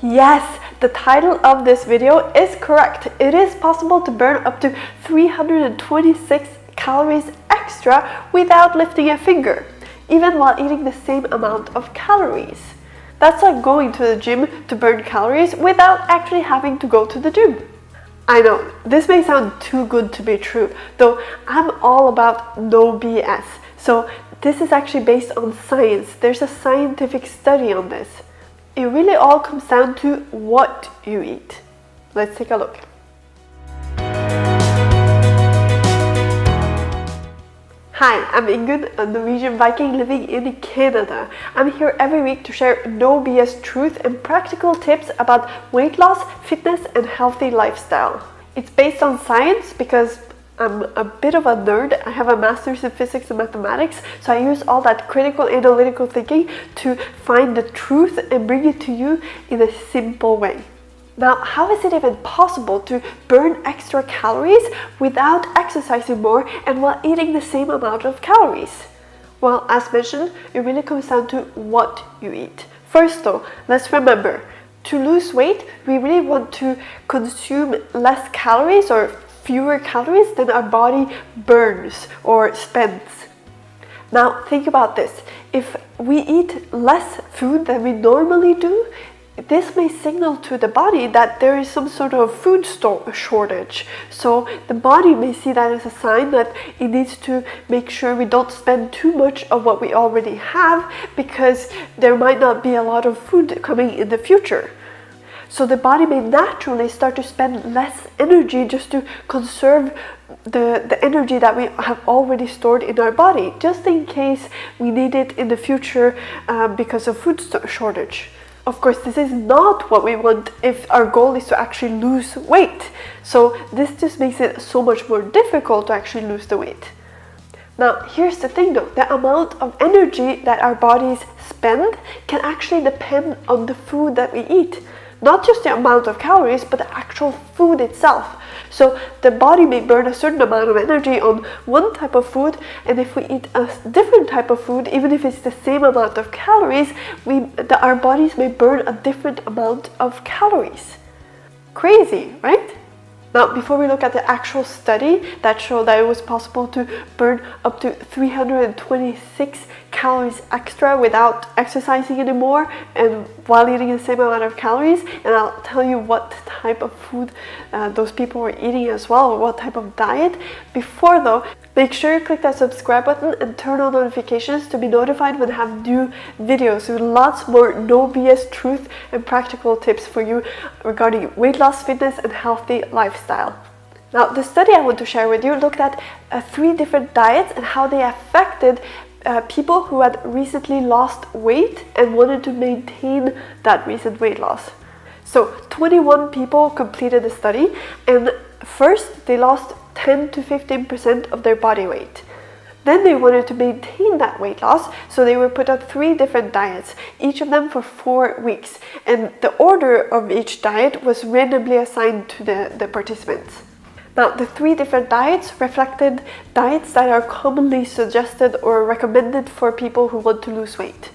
Yes, the title of this video is correct. It is possible to burn up to 326 calories extra without lifting a finger, even while eating the same amount of calories. That's like going to the gym to burn calories without actually having to go to the gym. I know, this may sound too good to be true, though I'm all about no BS. So this is actually based on science. There's a scientific study on this. It really all comes down to what you eat. Let's take a look. Hi, I'm Ingunn, a Norwegian Viking living in Canada. I'm here every week to share no BS truth and practical tips about weight loss, fitness, and healthy lifestyle. It's based on science because I'm a bit of a nerd. I have a master's in physics and mathematics, so I use all that critical analytical thinking to find the truth and bring it to you in a simple way. Now, how is it even possible to burn extra calories without exercising more and while eating the same amount of calories? Well, as mentioned, it really comes down to what you eat. First though, let's remember, to lose weight, we really want to consume less calories or fewer calories than our body burns or spends. Now think about this. If we eat less food than we normally do, this may signal to the body that there is some sort of food shortage. So the body may see that as a sign that it needs to make sure we don't spend too much of what we already have, because there might not be a lot of food coming in the future. So the body may naturally start to spend less energy just to conserve the energy that we have already stored in our body, just in case we need it in the future because of food shortage. Of course, this is not what we want if our goal is to actually lose weight. So this just makes it so much more difficult to actually lose the weight. Now, here's the thing though, the amount of energy that our bodies spend can actually depend on the food that we eat. Not just the amount of calories, but the actual food itself. So the body may burn a certain amount of energy on one type of food, and if we eat a different type of food, even if it's the same amount of calories, our bodies may burn a different amount of calories. Crazy, right? Now, before we look at the actual study that showed that it was possible to burn up to 326 calories extra without exercising anymore and while eating the same amount of calories, and I'll tell you what type of food those people were eating as well, or what type of diet. Before though, make sure you click that subscribe button and turn on notifications to be notified when I have new videos with lots more no BS truth and practical tips for you regarding weight loss, fitness, and healthy lifestyle. Now, the study I want to share with you looked at 3 different diets and how they affected people who had recently lost weight and wanted to maintain that recent weight loss. So 21 people completed the study, and first they lost 10 to 15% of their body weight. Then they wanted to maintain that weight loss, so they were put on 3 different diets, each of them for 4 weeks, and the order of each diet was randomly assigned to the participants. Now, the 3 different diets reflected diets that are commonly suggested or recommended for people who want to lose weight.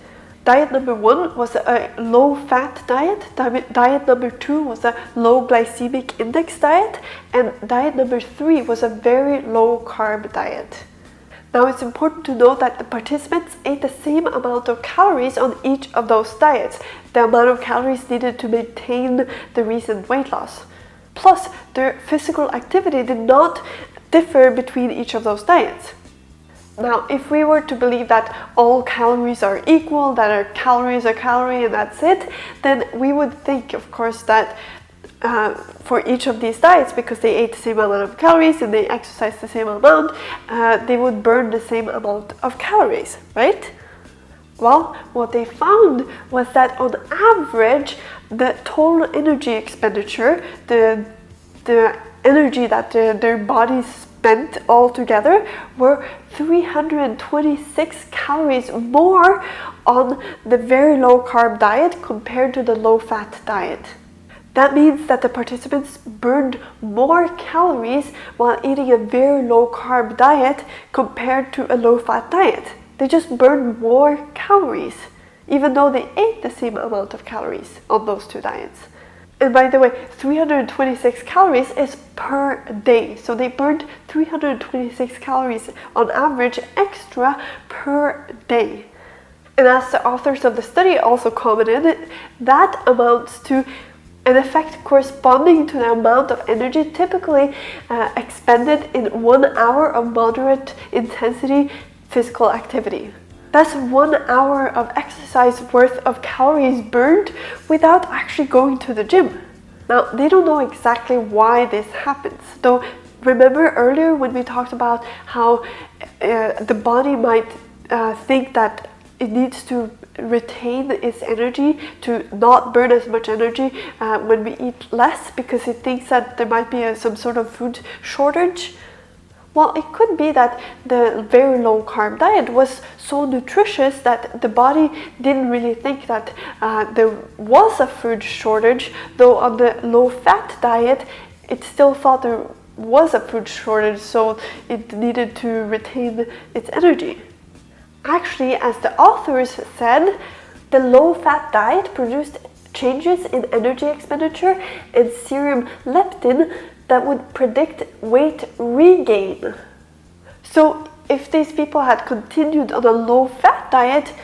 Diet number 1 was a low-fat diet, diet number 2 was a low glycemic index diet, and diet number 3 was a very low-carb diet. Now, it's important to note that the participants ate the same amount of calories on each of those diets, the amount of calories needed to maintain the recent weight loss. Plus, their physical activity did not differ between each of those diets. Now, if we were to believe that all calories are equal, that a calorie is a calorie and that's it, then we would think, of course, that for each of these diets, because they ate the same amount of calories and they exercised the same amount, they would burn the same amount of calories, right? Well, what they found was that on average, the total energy expenditure, the energy that their bodies spent altogether, were 326 calories more on the very low carb diet compared to the low fat diet. That means that the participants burned more calories while eating a very low carb diet compared to a low fat diet. They just burned more calories. even though they ate the same amount of calories on those two diets. And by the way, 326 calories is per day. So they burned 326 calories on average extra per day. And as the authors of the study also commented, that amounts to an effect corresponding to the amount of energy typically expended in 1 hour of moderate intensity physical activity. That's 1 hour of exercise worth of calories burned without actually going to the gym. Now, they don't know exactly why this happens. Though, remember earlier when we talked about how the body might think that it needs to retain its energy to not burn as much energy when we eat less because it thinks that there might be some sort of food shortage? Well, it could be that the very low carb diet was so nutritious that the body didn't really think that there was a food shortage, though on the low fat diet it still thought there was a food shortage, so it needed to retain its energy. Actually, as the authors said, the low fat diet produced changes in energy expenditure and serum leptin that would predict weight regain. So if these people had continued on a low fat diet,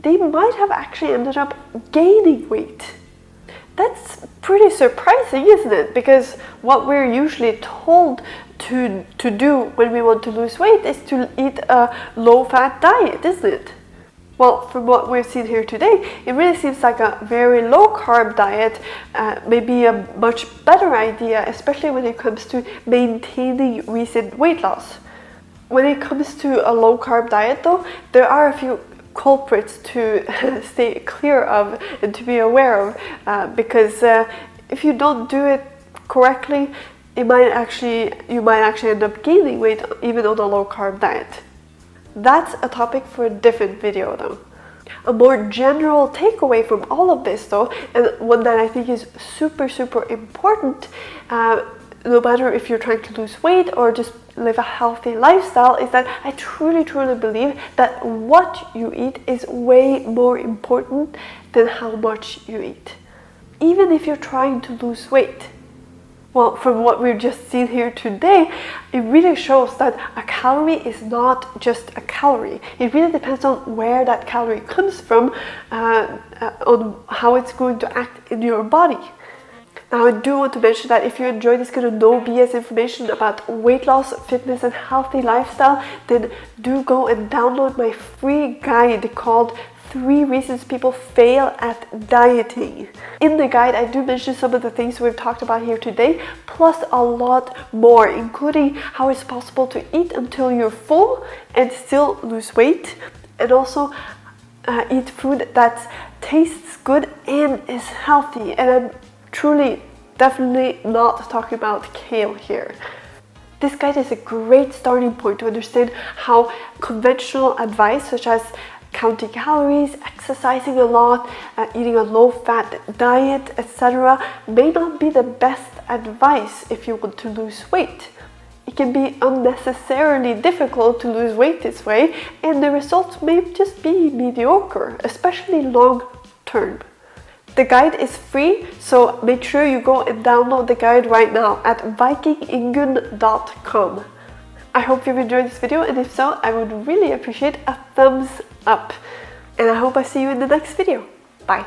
they might have actually ended up gaining weight. That's pretty surprising, isn't it? Because what we're usually told to do when we want to lose weight is to eat a low fat diet, isn't it? Well, from what we've seen here today, it really seems like a very low carb diet may be a much better idea, especially when it comes to maintaining recent weight loss. When it comes to a low carb diet though, there are a few culprits to stay clear of and to be aware of, because if you don't do it correctly, you might actually end up gaining weight even on a low carb diet. That's a topic for a different video though. A more general takeaway from all of this though, and one that I think is super important, no matter if you're trying to lose weight or just live a healthy lifestyle, is that I truly believe that what you eat is way more important than how much you eat. Even if you're trying to lose weight. Well, from what we've just seen here today, it really shows that a calorie is not just a calorie. It really depends on where that calorie comes from, on how it's going to act in your body. Now, I do want to mention that if you enjoy this kind of no BS information about weight loss, fitness, and healthy lifestyle, then do go and download my free guide called 3 Reasons People Fail at Dieting. In the guide, I do mention some of the things we've talked about here today, plus a lot more, including how it's possible to eat until you're full and still lose weight, and also eat food that tastes good and is healthy. And I'm definitely not talking about kale here. This guide is a great starting point to understand how conventional advice such as counting calories, exercising a lot, eating a low-fat diet, etc. may not be the best advice if you want to lose weight. It can be unnecessarily difficult to lose weight this way, and the results may just be mediocre, especially long-term. The guide is free, so make sure you go and download the guide right now at vikingingunn.com. I hope you've enjoyed this video, and if so, I would really appreciate a thumbs up. And I hope I see you in the next video. Bye.